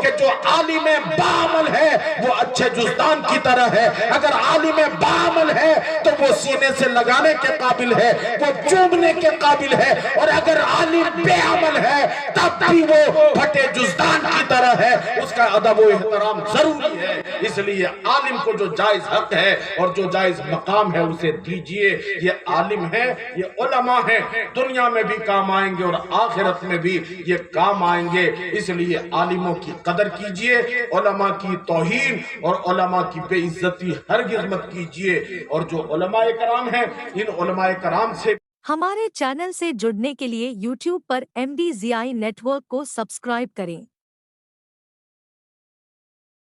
کہ جو عالم بعمل ہے وہ اچھے جزدان کی طرح ہے، اگر عالم بعمل ہے تو وہ سینے سے لگانے کے قابل ہے، وہ چومنے کے قابل ہے، اور اگر عالم بے عمل ہے تب بھی وہ پھٹے جزدان کی طرح ہے، اس کا ادب و احترام ضروری ہے۔ اس لیے عالم کو جو جائز حق ہے اور جو جائز مقام ہے اسے دیجئے۔ یہ عالم ہے، یہ علماء ہیں، دنیا میں بھی کام آئیں گے اور آخرت میں بھی یہ کام آئیں گے، اس لیے عالموں کی قدر کیجئے، علماء کی توہین اور علماء کی بے عزتی ہرگز مت کیجئے۔ اور جو علماء کرام ہیں ان علماء کرام سے ہمارے چینل سے جڑنے کے لیے یوٹیوب پر MDZI نیٹ ورک کو سبسکرائب کریں۔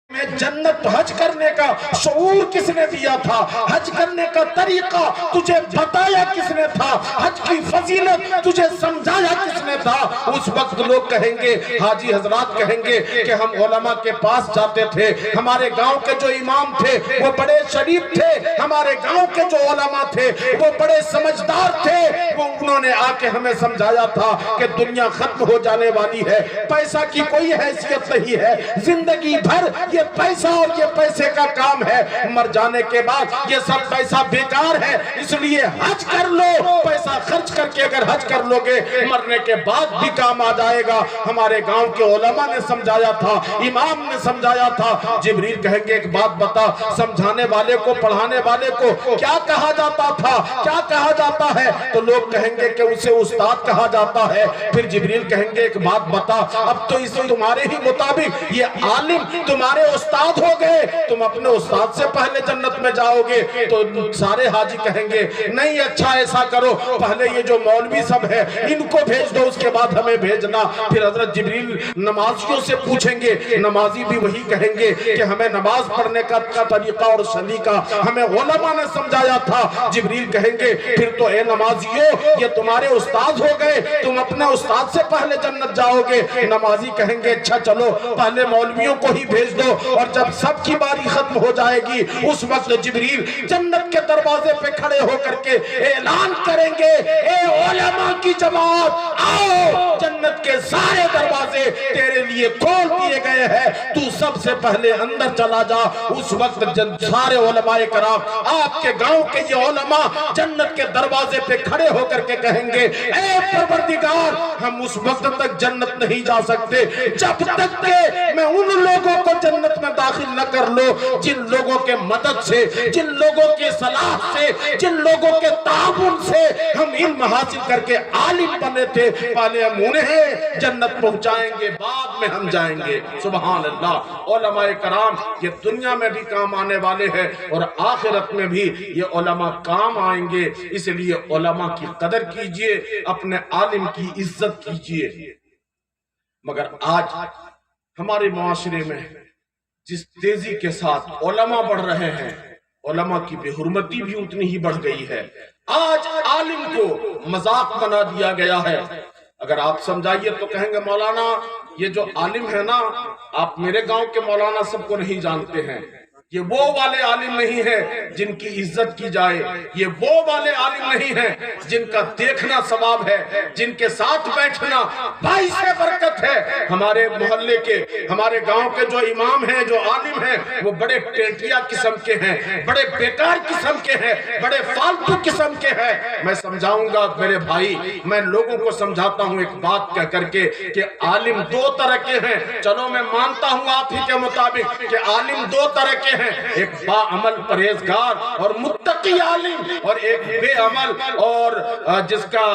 میں جنت حج کرنے کا شعور کس نے دیا تھا؟ حج کرنے کا طریقہ تجھے بتایا کس نے تھا؟ حج کی فضیلت تجھے سمجھایا کس نے تھا؟ اس وقت لوگ کہیں گے، حاجی حضرات کہیں گے کہ ہم علماء کے پاس جاتے تھے، ہمارے گاؤں کے جو امام تھے وہ بڑے شریف تھے، ہمارے گاؤں کے جو علماء تھے وہ بڑے سمجھدار تھے، انہوں نے آ کے ہمیں سمجھایا تھا کہ دنیا ختم ہو جانے والی ہے، پیسہ کی کوئی حیثیت نہیں ہے، زندگی بھر یہ پیسہ اور یہ پیسے کا کام ہے، مر جانے کے بعد یہ سب پیسہ بیکار ہے، اس لیے حج کر لو، پیسہ خرچ کر کے اگر حج کر لو گے مرنے کے بعد بھی کام آ جائے گا۔ ہمارے گاؤں کے علماء نے سمجھایا تھا، امام نے سمجھایا تھا۔ جبریل کہیں گے ایک بات بتا، سمجھانے والے کو پڑھانے والے کو کیا کہا جاتا تھا، کیا کہا جاتا ہے؟ تو لوگ کہیں گے کہ اسے استاد کہا جاتا ہے۔ پھر جبریل کہیں گے ایک بات بتا، اب تو اس تمہارے ہی مطابق یہ عالم تمہارے استاد ہو گئے، تم اپنے استاد سے پہلے جنت میں جاؤ گے۔ تو سارے حاجی کہیں گے نہیں، اچھا ایسا کرو، پہلے یہ جو مولوی سب ہے ان کو بھیج دو، اس کے بعد ہمیں بھیجنا۔ پھر حضرت جبریل نمازیوں سے پوچھیں گے، نمازی بھی وہی کہیں گے کہ ہمیں نماز پڑھنے کا طریقہ اور سلیقہ ہمیں علماء نے سمجھایا تھا۔ جبریل کہیں گے پھر تو اے نمازیوں یہ تمہارے استاد ہو گئے، تم اپنے استاد سے پہلے جنت جاؤ گے۔ نمازی کہیں گے اچھا چلو پہلے مولویوں کو ہی بھیج دو، اور جب سب کی باری ختم ہو جائے گی اس وقت جبریل جنت کے دروازے پہ کھڑے ہو کر کے اعلان کریں گے، اے علماء کی جماعت آؤ، جنت کے سارے دروازے تیرے لیے کھول دیے گئے ہیں، تو سب سے پہلے اندر چلا جا۔ اس وقت سارے علماء کرام، آپ کے گاؤں کے یہ علماء جنت کے دروازے پہ کھڑے ہو کر کے کہیں گے، اے پروردگار ہم اس وقت تک جنت نہیں جا سکتے جب تک کہ میں ان لوگوں کو جنت میں داخل نہ کر لو جن لوگوں کے مدد سے، جن لوگوں کے صلاح سے، جن لوگوں کے تعاون سے ہم علم حاصل کر کے عالم بنے تھے، پہلے ہم انہیں جنت پہنچائیں گے بعد میں ہم جائیں گے۔ سبحان اللہ۔ علماء کرام یہ دنیا میں بھی کام آنے والے ہیں اور آخرت میں بھی یہ علماء کام آئیں گے، اس لیے علماء کی قدر کیجئے، اپنے عالم کی عزت کیجئے۔ مگر آج ہمارے معاشرے میں جس تیزی کے ساتھ علماء بڑھ رہے ہیں، علماء کی بے حرمتی بھی اتنی ہی بڑھ گئی ہے۔ آج عالم کو مذاق بنا دیا گیا ہے۔ اگر آپ سمجھائیے تو کہیں گے مولانا یہ جو عالم ہے نا، آپ میرے گاؤں کے مولانا سب کو نہیں جانتے ہیں، یہ وہ والے عالم نہیں ہیں جن کی عزت کی جائے، یہ وہ والے عالم نہیں ہیں جن کا دیکھنا ثواب ہے، جن کے ساتھ بیٹھنا باعث برکت ہے۔ ہمارے محلے کے، ہمارے گاؤں کے جو امام ہیں، جو عالم ہیں، وہ بڑے ٹینٹیا قسم کے ہیں، بڑے بیکار قسم کے ہیں، بڑے فالتو قسم کے ہیں۔ میں سمجھاؤں گا میرے بھائی، میں لوگوں کو سمجھاتا ہوں ایک بات کہہ کر کے کہ عالم دو طرح کے ہیں۔ چلو میں مانتا ہوں آپ ہی کے مطابق کہ عالم دو طرح کے ہیں، ایک با عمل پرہیزگار اور متقی عالم، اور ایک بے عمل اور جس کا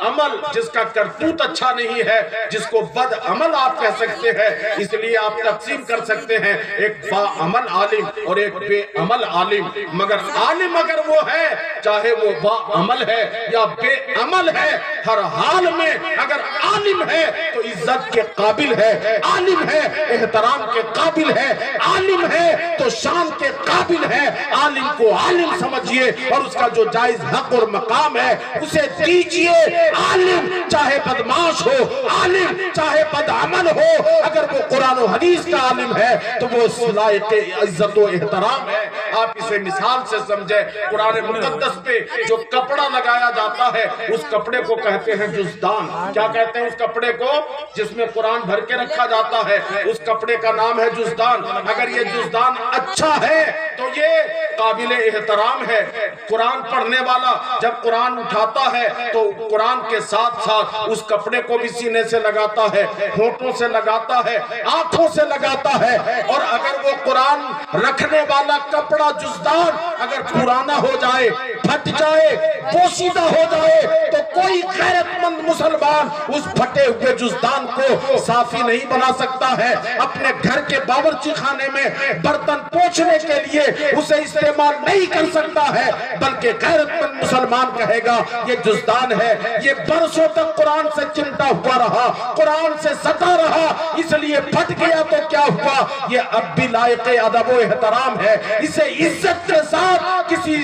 عمل، جس کا کرتوت اچھا نہیں ہے، جس کو بد عمل آپ کہہ سکتے ہیں۔ اس لیے آپ تقسیم کر سکتے ہیں ایک با عمل عالم اور ایک بے عمل عالم۔ مگر عالم اگر وہ ہے، چاہے وہ با عمل ہے یا بے عمل ہے، ہر حال میں اگر عالم ہے تو عزت کے قابل ہے، عالم ہے احترام کے قابل ہے، عالم ہے تو شان کے قابل ہے۔ عالم کو عالم سمجھیے اور اس کا جو جائز حق اور مقام ہے اسے دیجئے۔ عالم چاہے بدماش ہو، عالم چاہے بد عمل ہو، اگر وہ قرآن و حدیث کا عالم ہے تو وہ لائق عزت و احترام ہے۔ آپ اسے مثال سے سمجھے. قرآن مقدس پہ جو کپڑا لگایا جاتا ہے اس کپڑے کو کہتے ہیں جزدان. کیا کہتے ہیں اس کپڑے کو جس میں قرآن بھر کے رکھا جاتا ہے؟ اس کپڑے کا نام ہے جزدان. اگر یہ جزدان اچھا ہے تو یہ قابل احترام ہے. قرآن پڑھنے والا جب قرآن اٹھاتا ہے تو قرآن کے ساتھ ساتھ اس کپڑے کو بھی سینے سے لگاتا ہے, ہونٹوں سے لگاتا ہے, آنکھوں سے لگاتا ہے. اور اگر وہ قرآن رکھنے والا کپڑا جزدان اگر پرانا ہو جائے, پھٹ جائے, پوشیدہ ہو جائے تو کوئی غیرت مند مسلمان اس پھٹے ہوئے جزدان کو صافی نہیں بنا سکتا ہے. اپنے گھر کے باورچی خانے میں برتن پوچھنے کے لیے اسے استعمال نہیں کر سکتا ہے, بلکہ غیرت مند مسلمان کہے گا یہ جزدان ہے. یہ برسوں تک قرآن سے چمٹا ہوا رہا, قرآن سے ستا رہا, اس لیے پھٹ گیا تو کیا ہوا؟ یہ اب بھی لائق ادب و احترام ہے. اسے عزت کے ساتھ کسی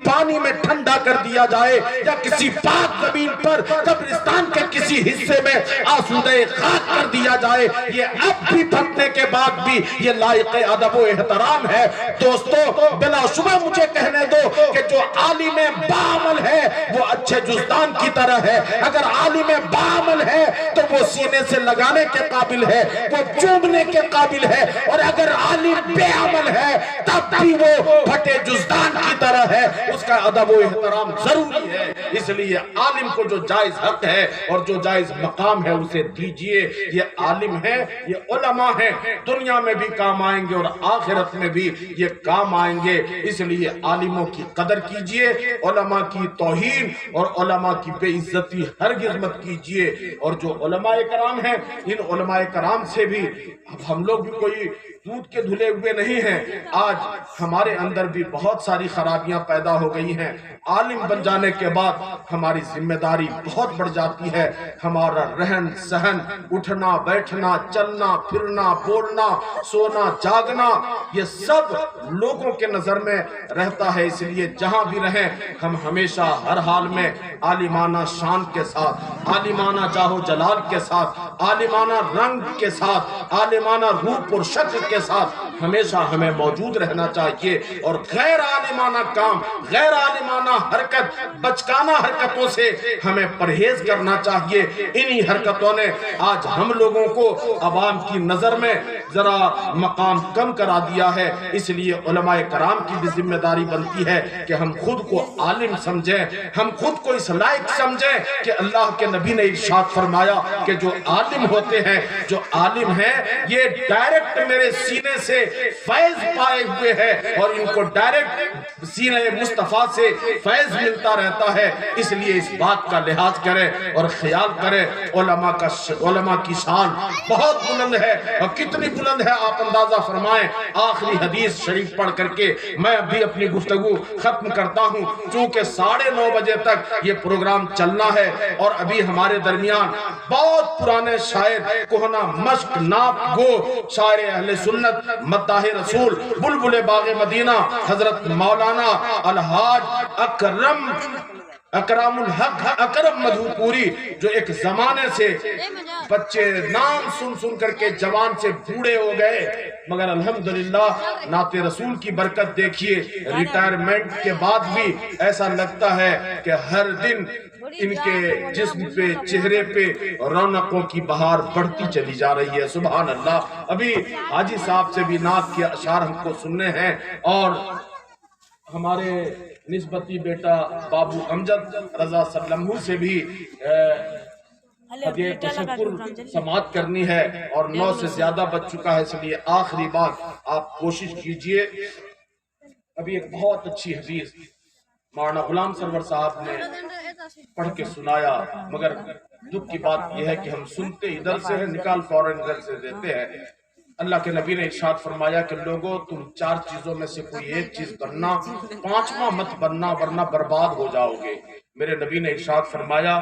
پانی میں ٹھنڈا کر دیا جائے یا کسی پاک زمین پر قبرستان کے کسی حصے میں آسودہ خاک کر دیا جائے, یہ اب بھی پھٹنے کے بعد بھی یہ لائق ادب و احترام ہے. دوستو بلا شبہ مجھے کہنے دو کہ جو عالم باعمل ہے وہ اچھے جزدان کی طرح ہے. اگر عالم باعمل ہے تو وہ سینے سے لگانے کے قابل ہے, وہ چومنے کے قابل ہے. اور اگر عالم بے عمل ہے تب بھی وہ پھٹے جزدان کی طرح ہے. اس کا ادب و احترام ضروری ہے. اس لیے عالم کو جو جائز حق ہے اور جو جائز مقام ہے اسے دیجئے. یہ عالم ہے, یہ علماء ہیں, دنیا میں بھی کام آئیں گے اور آخرت میں بھی یہ کام آئیں گے. اس لیے عالموں کی قدر کیجئے, علماء کی توہین اور علماء کی بے عزتی ہرگز مت کیجئے. اور جو علماء کرام ہیں ان علماء کرام سے بھی ہم لوگ بھی کوئی دودھ کے دھلے ہوئے نہیں ہیں. آج ہمارے اندر بھی بہت ساری خرابیاں پیدا ہو گئی ہیں. عالم بن جانے کے بعد ہماری ذمہ داری بہت بڑھ جاتی ہے. ہمارا رہن سہن, اٹھنا بیٹھنا, چلنا پھرنا, بولنا, سونا جاگنا, یہ سب لوگوں کے نظر میں رہتا ہے. اس لیے جہاں بھی رہیں ہم ہمیشہ ہر حال میں عالمانہ شان کے ساتھ, عالمانہ جاہ و جلال کے ساتھ, عالمانہ رنگ کے ساتھ, عالمانہ روپ اور شکل کے ساتھ ہمیشہ ہمیں موجود رہنا چاہیے. اور غیر عالمانہ کام, غیر عالمانہ حرکت, بچکانہ حرکتوں سے ہمیں پرہیز کرنا چاہیے. انہی حرکتوں نے آج ہم لوگوں کو عوام کی نظر میں ذرا مقام کم کرا دیا ہے. اس لیے علماء کرام کی بھی ذمہ داری بنتی ہے کہ ہم خود کو عالم سمجھیں, ہم خود کو اس لائق سمجھیں کہ اللہ کے نبی نے ارشاد فرمایا کہ جو عالم ہوتے ہیں, جو عالم ہیں, یہ ڈائریکٹ میرے سینے سے فیض پائے ہوئے ہیں اور ان کو ڈائریکٹ سینہ مصطفیٰ سے فیض ملتا رہتا ہے. اس لیے اس بات کا لحاظ کریں اور خیال کریں. علماء کی شان بہت بلند ہے, اور کتنی بلند ہے آپ اندازہ فرمائیں. آخری حدیث شریف پڑھ کر کے میں بھی اپنی گفتگو ختم کرتا ہوں, چونکہ 9:30 بجے تک یہ پروگرام چلنا ہے. اور ابھی ہمارے درمیان بہت پرانے شاعر, کوہنا مشق ناب گو شاعر اہل سنت, مداح رسول, بلبل باغ مدینہ, حضرت مولانا الحاج اکرم الحق اکرم مدھوپوری, جو ایک زمانے سے بچے نام سن سن کر کے جوان سے بوڑھے ہو گئے, مگر الحمدللہ نعت رسول کی برکت دیکھیے, ریٹائرمنٹ کے بعد بھی ایسا لگتا ہے کہ ہر دن ان کے جسم پہ, چہرے پہ رونقوں کی بہار بڑھتی چلی جا رہی ہے. سبحان اللہ. ابھی حاجی صاحب سے بھی نعت کے اشعار ہم کو سننے ہیں, اور ہمارے نسبتی بیٹا بابو امجد رضا سلمہ سے بھی ہدیہ تشکر سماعت کرنی ہے, اور 9 سے زیادہ بچ چکا ہے. اس لیے آخری بات آپ کوشش کیجئے. ابھی ایک بہت اچھی حدیث مولانا غلام سرور صاحب نے پڑھ کے سنایا, مگر دکھ کی بات یہ ہے کہ ہم سنتے ادھر سے ہیں, نکال فوراً ادھر سے دیتے ہیں. اللہ کے نبی نے ارشاد فرمایا کہ لوگوں تم 4 چیزوں میں سے کوئی ایک چیز بننا, 5واں مت بننا ورنہ برباد ہو جاؤ گے. میرے نبی نے ارشاد فرمایا